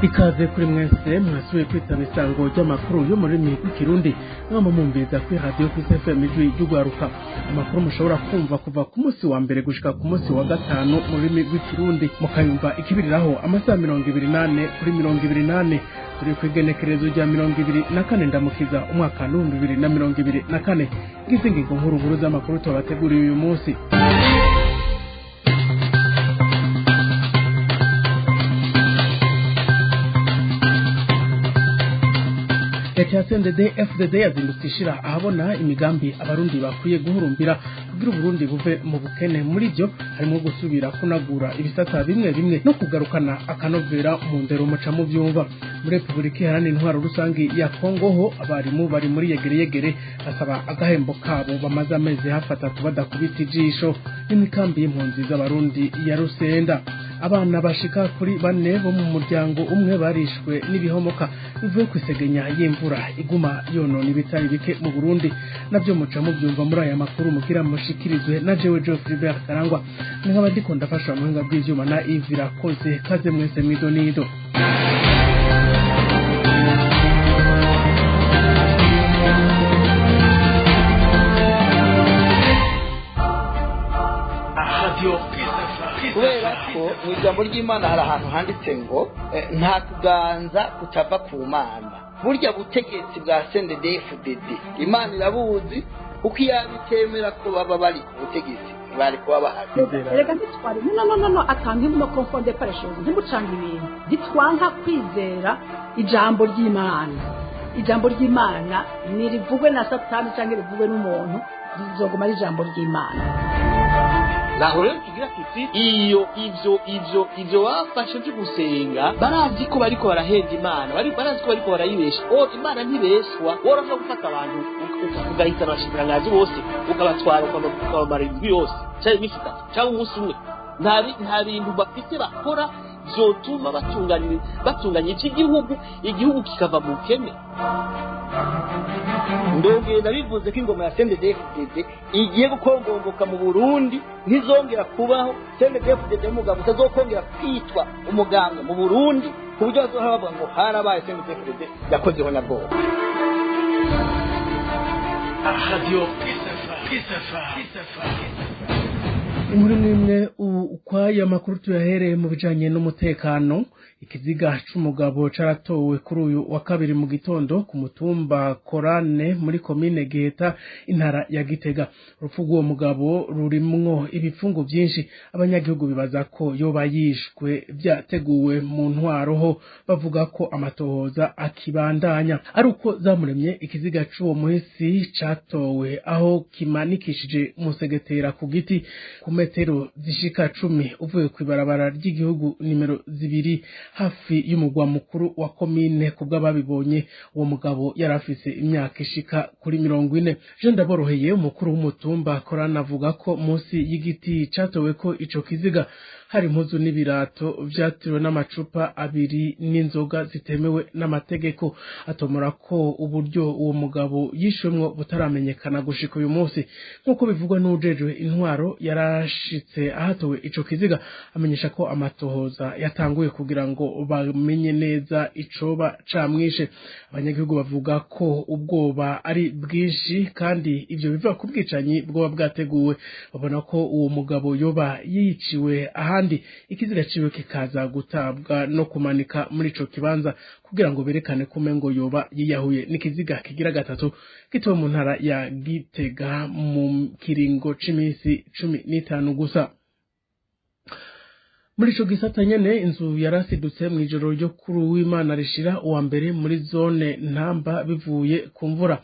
ikaze kuri mwese mwasubiye kwitaba isango ry'amakuru yo muri Kirundi mwama mumbiza kuri radio FM ijwi ry'ugwaruka. Amakuru mushobora kumva kuva ku munsi wa mbere gushika ku munsi wa gatanu muri Kirundi mukayumva ikibiriraho amasaha 28 kuri 28 turi kwigenekerezo rya 24 ndamukiza umwaka wa 2024 gizingingo nkuru z'amakuru tubateguriye uyu munsi. Leta FDD yazindukishira ahabona imigambi abarundi bakwiye guhurumbira kugira Burundi buve mu bukene. Muri byo harimo gusubira kunagura ibisata bimwe no kugarukana akanovera mu ndero muca mu byumva. Muri Republika Iharanira Intwaro Rusangi ya Kongo ho abarimu bari muri yegere basaba agahembo kabo bamaze amezi hafata badakubita ijisho n'imikambi y'impunzi z'abarundi ya Rusenda. Abana bashika kuri 4 bo mu muryango umwe barishwe n'ibihomoka bivuye kwisegenya y'imvura iguma yonona ibitari bike mu Burundi. Navyo muca mu byumva muri aya makuru mugira mushikirizwe na jewe Geoffrey Karangwa nkaba ndiko ndafasha mu hinga bw'ivyuma na Ivira Koze. Kaze mwese mwidonido. kubera ko mu ijambo ry'Imana hari ahantu handitse ngo nta kuganza kutava ku Mana. Burya butegetsi bwa CNDD-FDD Imana irabuzi uko yabitemera ko baba bari ku butegetsi bari kuba bahari. Reka ntitware no atanga mu confond par chose ntimucanga ibintu ditwanka kwizera ijambo ry'Imana. Ijambo ry'Imana nirivugwe na Satani cyangwa rivugwe n'umuntu rizoguma ari ijambo ry'Imana. Naho rero tugira tuti ivyo bafashe byo gusenga barazi ko bariko barahenda Imana, barazi ko bariko barayibesha. Imana ntibeshwa, woroha gufata abantu ugahita abashikirangazi bose ukabatwara ukabamara indwi yose cyangwa imifita cyangwa umunsi umwe. Nta bintu bafite bakora vyotuma batunganya igihugu kikava mu kene. Ndogenda bivuze ko ingoma ya CNDD-FDD igiye gukongomboka mu Burundi, ntizongera kubaho. CNDD-FDD umugabo utazokongera kwitwa umugambwe mu Burundi, ku buryo bazohora bavuga ngo harabaye CNDD-FDD yakozeho na bwo. Radio Inkuru nimwe ukwaya makuru tuyahereye mu bijanye n'umutekano. Ikiziga c'umugabo caratowe kuri uyu wa kabiri mu gitondo ku mutumba Korane muri komine Giheta intara ya Gitega. Urupfu rw'uwo mugabo rurimwo ibipfungo byinshi. Abanyagihugu bibaza ko yoba yishwe byateguwe mu ntwaroho, bavuga ko amatohoza akibandanya. Ari uko zamuremye ikiziga c'uwo muhisi catowe aho kimanikishije umusegetera ku giti ku metero zishika 10 uvuye kwibarabara ry'igihugu nimero 2 hafi y'umugwa mukuru wa komine. Kubwa babibonye uwo mugabo yarafise imyaka ishika kuri 40. Je ndaboroheye umukuru w'umutumba Korana avuga ko munsi y'igiti catowe ko ico kiziga hari impuzu n'ibirato vyatiriwe n'amacupa 2 n'inzoga zitemewe n'amategeko. Atomora ko uburyo uwo mugabo yishwemwo butaramenyekana gushika uyu munsi. Nkuko bivugwa n'ujejwe intwaro yarashitse ahatowe ico kiziga, amenyesha ko amatohoza yatanguye kugira ngo bamenye neza icoba camwishe. Abanyagihugu bavuga ko ubwoba ari bwinshi kandi ivyo biva ku bwicanyi bwoba bwateguwe. Babona ko uwo mugabo yoba yiciwe ahandi, ikiziga ciwe kikaza gutabwa no kumanika muri ico kibanza kugira ngo berekane kumengo yoba yiyahuye. N'ikiziga kigira gatatu gitowe mu ntara ya Gitega mu kiringo c'imisi 15 gusa. Muri ico gisata nyene inzu yarasidutse mu ijoro ryo kuri w'Imana rishira uwa mbere muri zone Ntamba bivuye ku mvura.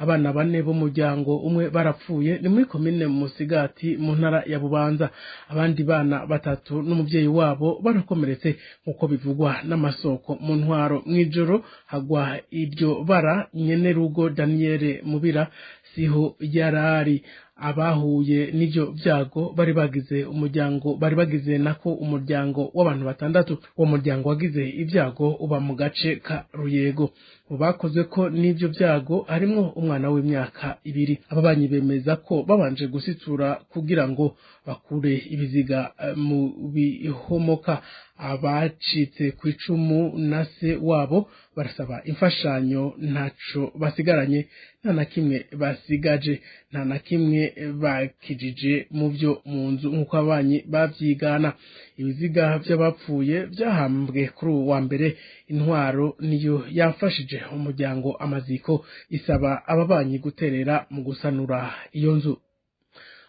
Abana 4 bo muryango umwe barapfuye ni muri komine Musigati mu ntara ya Bubanza. Abandi bana 3 n'umuvyeyi wabo barakomeretse nkuko bivugwa n'amasoko mu ntwaro. Mwijoro hagwa iryo bara nyene rugo Daniel Mubira siho yarari. Abahuye n'ivyo vyago bari bagize nako umuryango w'abantu 6. Uwo muryango wagize ivyago uba mu gace ka Ruyego. mu bakozwe ko n'ivyo vyago harimwo umwana w'imyaka 2. Ababanyi bemeza ko babanje gusitura kugira ngo bakure ibiziga mu bihomoka. Abacitse ku icumu na se wabo barasaba imfashanyo, ntaco basigaranye, nta na kimwe basigaje, nta na kimwe bakijije mu vyo mu nzu nk'uko ababanyi bavyigana. Ibiziga vy'abapfuye vyahambwe kuri uwa mbere. Intwaro niyo yafashije umuryango amaziko, isaba ababanyi guterera mu gusanura iyo nzu.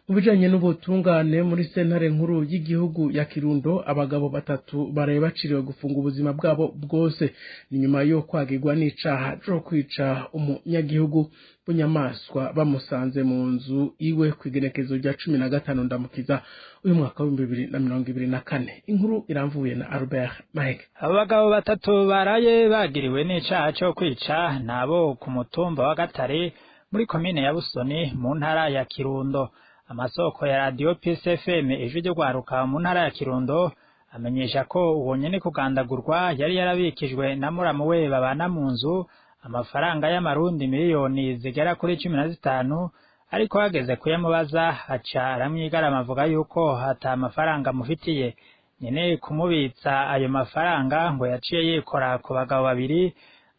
Mu bijanye n'ubutungane muri sentare nkuru y'igihugu ya Kirundo, abagabo 3 baraye baciriwe gufunga ubuzima bwabo bwose ni nyuma yo kwagirwa n'icaha cyo kwica umunyagihugu bunyamaswa bamusanze mu nzu iwe kwigenekezo rya 15 ndamukiza uyu mwaka wa 2024. Inkuru iramvuye na Albert Maheke. Abagabo 3 baraye bagiriwe n'icaha cyo kwica nabo ku mutumba wa Gatare muri komine ya Busoni mu ntara ya Kirundo. Amasoko ya Radio Peace FM ijwi ryo gwaruka mu ntara ya Kirundo amenyesha ko uwo nyene kugandagurwa yari yarabikijwe na muramu we babana mu nzu amafaranga y'amarundi miliyoni zigera kuri 15, ariko hageze kuyamubaza aca aramwigarama avuga yuko hata amafaranga mufitiye. Nyene kumubitsa ayo mafaranga ngo yaciye yikora ku bagabo 2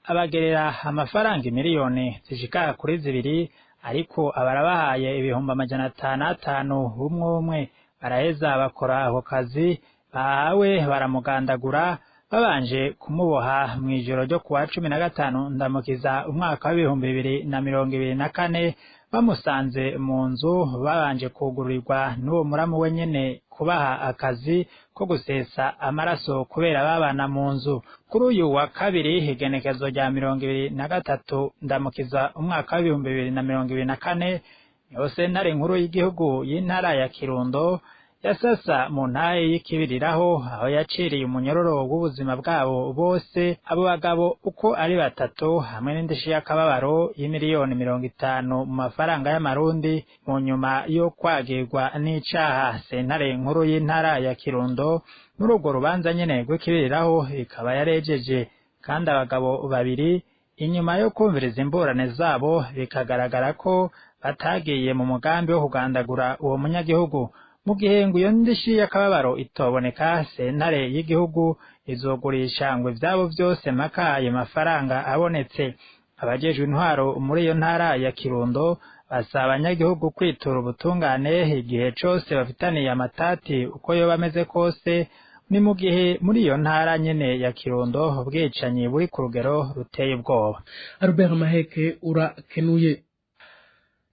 abagerera amafaranga miliyoni zishika kuri 2, ariko abarabahaye ibihumbi 500 umwe baraheza bakora ako kazi bawe baramugandagura babanje kumuboha mwijoro ryo kuwa 15 ndamukiza umwaka wa 2024 bamusanze mu nzu babanje kugururirwa n'uwo muramu we nyene kubaha akazi ko gusesa amaraso kubera babana mu nzu. Kuri uyu wa kabiri igenekezo rya 2023 ndamukiza umwaka wa 2024 niho sentare nkuru y'igihugu y'intara ya Kirundo yasasa mu ntaye y'ikibiriraho aho yaciriye umunyororo w'ubuzima bwabo bose abo bagabo uko ari 3 hamwe n'indishi y'akababaro y'imiliyoni 50 mu mafaranga y'amarundi mu nyuma yo kwagirwa n'icaha. Sentare nkuru y'intara ya Kirundo muri urwo rubanza nyene rw'ikibiriraho ikaba yarejeje kandi abagabo 2 inyuma yo kumviriza imburane zabo bikagaragara ko batagiye mu mugambi wo kugandagura uwo munyagihugu. Mu gihe ngo iyo ndishi y'akababaro itoboneka, sentare y'igihugu izogurisha ngo ivyabo vyose maka ayo mafaranga abonetse. Abajejwe intwaro muri iyo ntara ya Kirundo basaba abanyagihugu kwitura ubutungane igihe cose bafitaniye amatati uko yo bameze kose. Ni mu gihe muri iyo ntara nyene ya Kirundo ubwicanyi buri ku rugero ruteye ubwoba. Albert Maheke urakenuye.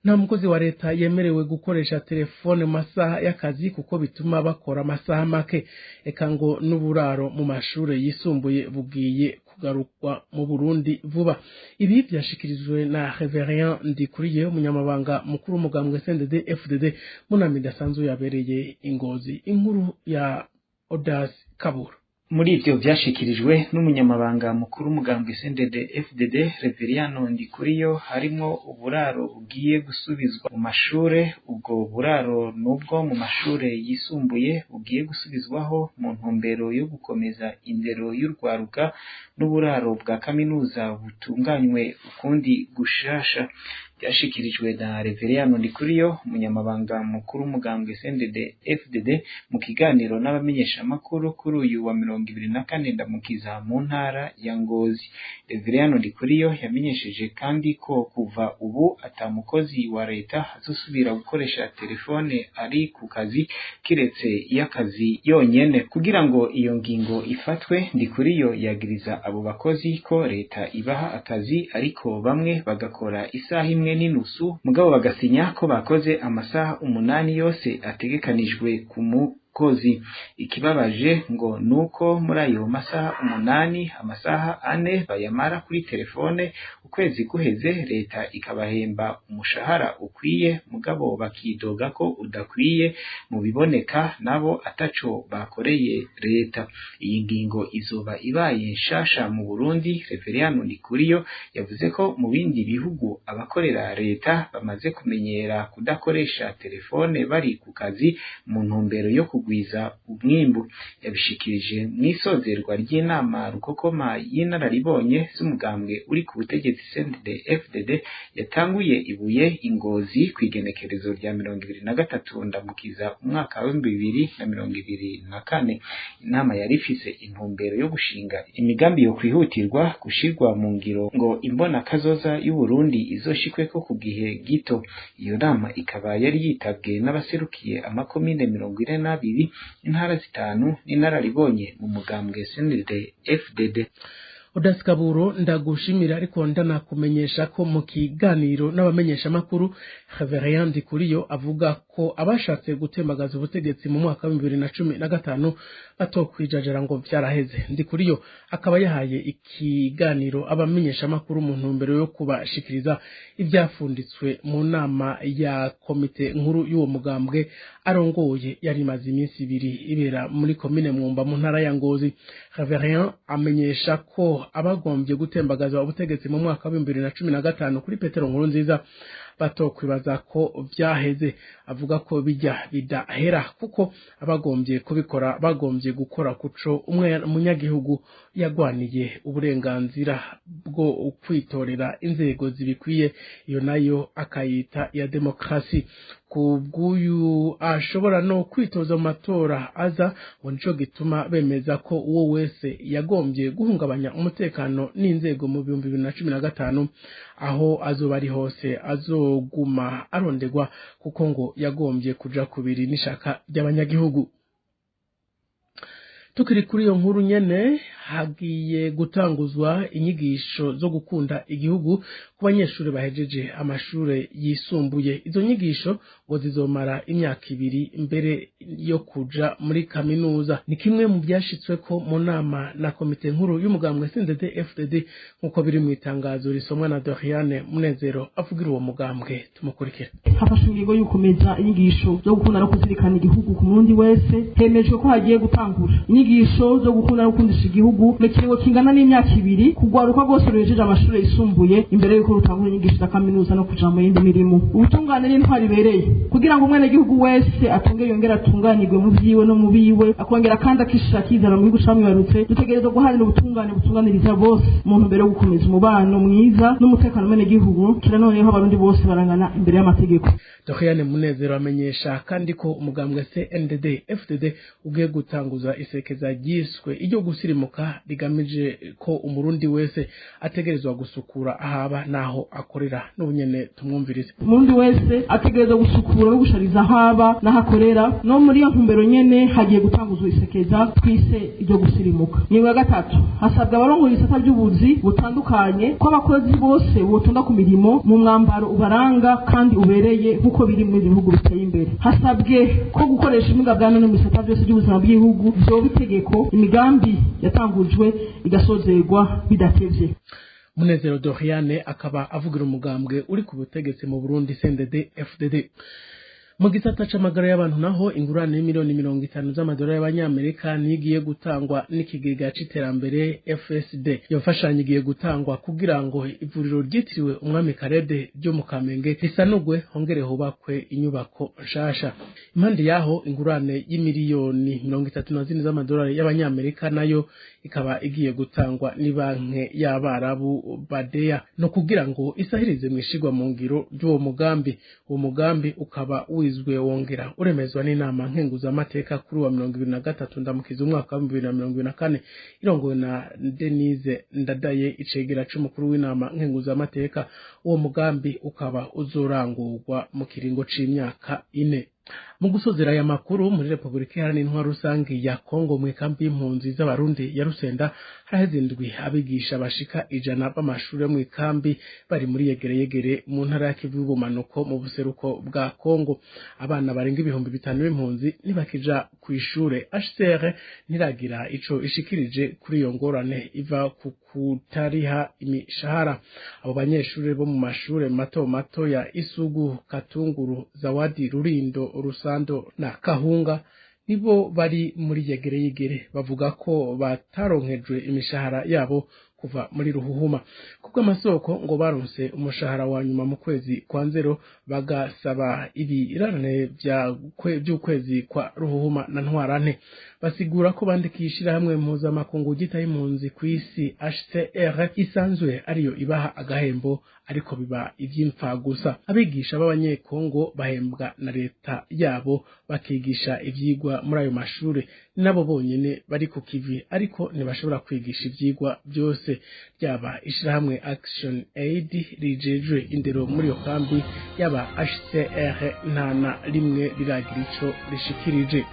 Nta mukozi wa leta yemerewe gukoresha telefone mu masaha y'akazi kuko bituma bakora amasaha make. Eka ngo n'uburaro mu mashure yisumbuye bugiye kugarukwa mu Burundi vuba. Ibi byashikirijwe na Reverien Ndikuriye umunyamabanga mukuru w'umugambwe CNDD-FDD munami dasanzwe yabereye Ingozi. Inkuru ya Odas Kabura. Muri ivyo vyashikirijwe n'umunyamabanga mukuru w'umugambwe CNDD-FDD Reverien Ndikuriyo harimo uburaro bugiye gusubizwa mu mashure. Ubwo buraro nubwo mu mashure yisumbuye bugiye gusubizwaho mu ntumbero yo gukomeza indero y'urwaruka, n'uburaro bwa kaminuza butunganywe ukundi gushasha. Byashikirijwe na Reverien Ndikuriyo umunyamabanga mukuru w'umugambwe CNDD-FDD mu kiganiro n'abamenyesha makuru kuri uyu wa 24 ndamukiza mu ntara ya Ngozi. Reverien Ndikuriyo yamenyesheje kandi ko kuva ubu atamukozi wa leta azosubira gukoresha telefone ari ku kazi kiretse y'akazi yonyene. Kugira ngo iyo ngingo ifatwe, Ndikuriyo yagiriza abo bakozi ko leta ibaha akazi ariko bamwe bagakora isaha imwe n'inusu mugabo bagasinya ko bakoze amasaha 8 yose ategekanijwe ku mukozi. Ikibabaje ngo nuko muri ayo masaha 8 amasaha 4 bayamara kuri telefone, ukwezi guheze leta ikabahemba umushahara ukwiye mugabo bakidoga ko udakwiye, mu biboneka nabo ataco bakoreye leta. Iyi ngingo izoba ibaye nshasha mu Burundi. Reverien Ndikuriyo yavuze ko mu bindi bihugu abakorera leta bamaze kumenyera kudakoresha telefone bari ku kazi mu ntumbero yo kugwiza umwimbu. Yabishikirije mw'isozerwa ry'inama rukokoma y'inararibonye z'umugambwe uri ku butegetsi CNDD-FDD yatanguye ibuye Ingozi kw'igenekerezo rya 2023 ndamukiza umwaka wa 2024. Inama yari ifise intumbero yo gushinga imigambi yo kwihutirwa gushirwa mu ngiro ngo imbona kazoza y'u Burundi izoshikweko ku gihe gito. Iyo nama ikaba yari yitabwe n'abaserukiye amakomine 42 intara zitanu n'inararibonye mu mugambwe CNDD-FDD. Odasikaburo ndagushimira ariko ndanakumenyesha ko mu kiganiro n'abamenyesha makuru Reverien Ndikuriyo avuga ko abashatse gutembagaza ubutegetsi mu mwaka wa 2015 batokwijajara ngo vyaraheze. Ndikuriyo akaba yahaye ikiganiro abamenyesha makuru mu ntumbero yo kubashikiriza ivyafunditswe mu nama ya komite nkuru y'uwo mugambwe arongoye yari imaze iminsi 2 ibera muri komine Mwumba mu ntara ya Ngozi. Reverien amenyesha ko abagombye gutembagaza ubutegetsi mu mwaka wa 2015 kuri Petero Nkurunziza batokwibaza ko vyaheze. Avuga ko bijya bidahera kuko abagombye kubikora bagombye gukora kuco umwe munyagihugu yagwaniye uburenganzira bwo kwitorera inzego zibikwiye, iyo nayo akayita ya demokrasi. Kubwuyu ashobora no kwitoza mu matora aza, ngo nico gituma bemeza ko uwo wese yagombye guhungabanya umutekano n'inzego mu 2015 aho azoba ari hose azoguma arondegwa kuko ngo yagombye kuja kubiri n'ishaka ry'abanyagihugu. Tukiri kuri iyo nkuru nyene, hagiye gutanguzwa inyigisho zo gukunda igihugu ku banyeshuri bahejeje amashure yisumbuye. Izo nyigisho ngo zizomara imyaka 2 mbere yo kuja muri kaminuza. Ni kimwe mu byashitsweko mu nama na komite nkuru y'umugambwe CNDD-FDD nkuko biri mu itangazo risomwa na Doriane Munezero avugira uwo mugambwe. Tumukurikira. Hafashwe ingingo y'ukomeza inyigisho zo gukunda no kuzirikana igihugu ku murundi wese. Hemejwe ko hagiye gutangura inyigisho zo gukunda no gukundisha igihugu mu kiringo kingana n'imyaka 2 kugwaruka rwose ruhejeje amashure yisumbuye imbere yuko rutangura inyigisho za kaminuza no kuja mu yindi mirimo. Ubutungane n'intwari bereye kugira ngo umwene gihugu wese atunge yongera atunganirwe mu vyiwe no mu biwe, akongera kandi akishira kizana mu gihugu camwibarutse. Dutegerezwa guharanira ubutungane butunganiriza bose mu ntumbero yo gukomeza umubano mwiza n'umutekano mwene gihugu kira noneho abarundi bose barangana imbere y'amategeko. Doriane Munezero amenyesha kandi ko umugambwe CNDD-FDD ugiye gutanguza isekeza ryiswe iryo gusirimuka rigamije ko umurundi wese ategerezwa gusukura ahaba naho akorera. N'ubunyene tumwumvirize. Umurundi wese ategerezwa gusukura no gushariza ahaba naho akorera. No muri iyo ntumbero nyene hagiye gutanguzwa isekeza twise iryo gusirimuka. Ingingo ya 3 hasabwa abarongoye isata by'ubuzi butandukanye ko abakozi bose botonda ku mirimo mu mwambaro ubaranga kandi ubereye nkuko biri mu bihugu biteye imbere. Hasabwe ko gukoresha imbwa bwa none mu isata byose by'ubuzima bw'igihugu byo bitegeko imigambi yatangujwe igasozerwa bidatevye. Munezero Doriane akaba avugira umugambwe uri ku butegetsi mu Burundi CNDD-FDD. Mu gisata c'amagara y'abantu naho ingurane y'imiliyoni 50 z'amadolari y'abanyamerika nigiye gutangwa n'ikigega c'iterambere FSD. Iyo mfashanyo igiye gutangwa kugira ngo ivuriro ryitiriwe umwami Karede ryo mu Kamenge risanugwe hongere hubakwe inyubako nshasha. Impande yaho ingurane y'imiliyoni 34 z'amadolari y'abanyamerika nayo ikaba igiye gutangwa ni banke y'Abarabu Badea no kugira ngo isahirize mwishigwa mu ngiro ry'uwo mugambi. Uwo mugambi ukaba wizwe wongera uremezwa n'inama nkenguza amateka kuri wa 2023 ndamukiza umwaka wa 2024 irongowe na Denise Ndadaye icegera c'umukuru w'inama nkenguza amateka. Uwo mugambi ukaba uzorangurwa mu kiringo c'imyaka 4. Mu gusozera ya makuru muri Republika Iharanira Intwaro Rusangi ya Kongo mu ikambi y'impunzi z'abarundi ya Rusenda harahezindwi abigisha bashika 100 b'amashuri mu ikambi bari muri yegereyegere mu ntara ya Kivu y'ubumanuko mu buseruko bwa Kongo. Abana barenga 5,000 b'impunzi nibakija ku ishure. HCR niragira ico ishikirije kuri iyo ngorane iva ku kutariha imishahara. Abo banyeshuri bo mu mashure mato mato ya Isugu, Katunguru, Zawadi, Rurindo, Rusando na Kahunga nibo bari muri yegereyegere bavuga ko bataronkejwe imishahara yabo kuva muri ruhuhuma kubwo amasoko ngo baronse umushahara wa nyuma mu kwezi kwa nzero bagasaba ibirarane by'ukwezi kwa ruhuhuma na ntwarante basigura ko bandikishira hamwe mpuzamakungu gitaye impunzi ku isi HCR isanzwe ariyo ibaha agahembo ariko biba ivy'imfa gusa abigisha b'abanyekongo bahembwa na leta yabo bakigisha ivyigwa muri ayo mashure nabo bonyene bari ku kivi ariko ntibashobora kwigisha ivyigwa byose ryaba ishirahamwe Action Aid rijejwe indero muri yo kambi yaba HCR ntana rimwe riragira ico rishikirije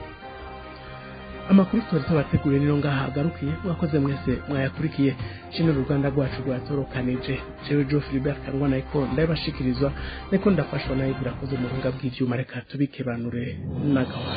amakuru twari tubateguriye niro ngaha agarukiye mwakoze mwese mwayakurikiye shino Ruganda rwacu rwatorokanije jewe Geoffrey Bertrand nayiko ndabashikirizwa niko ndafashwa nayo birakoze mu buhinga bw'ivyuma reka tubikebanure nagawa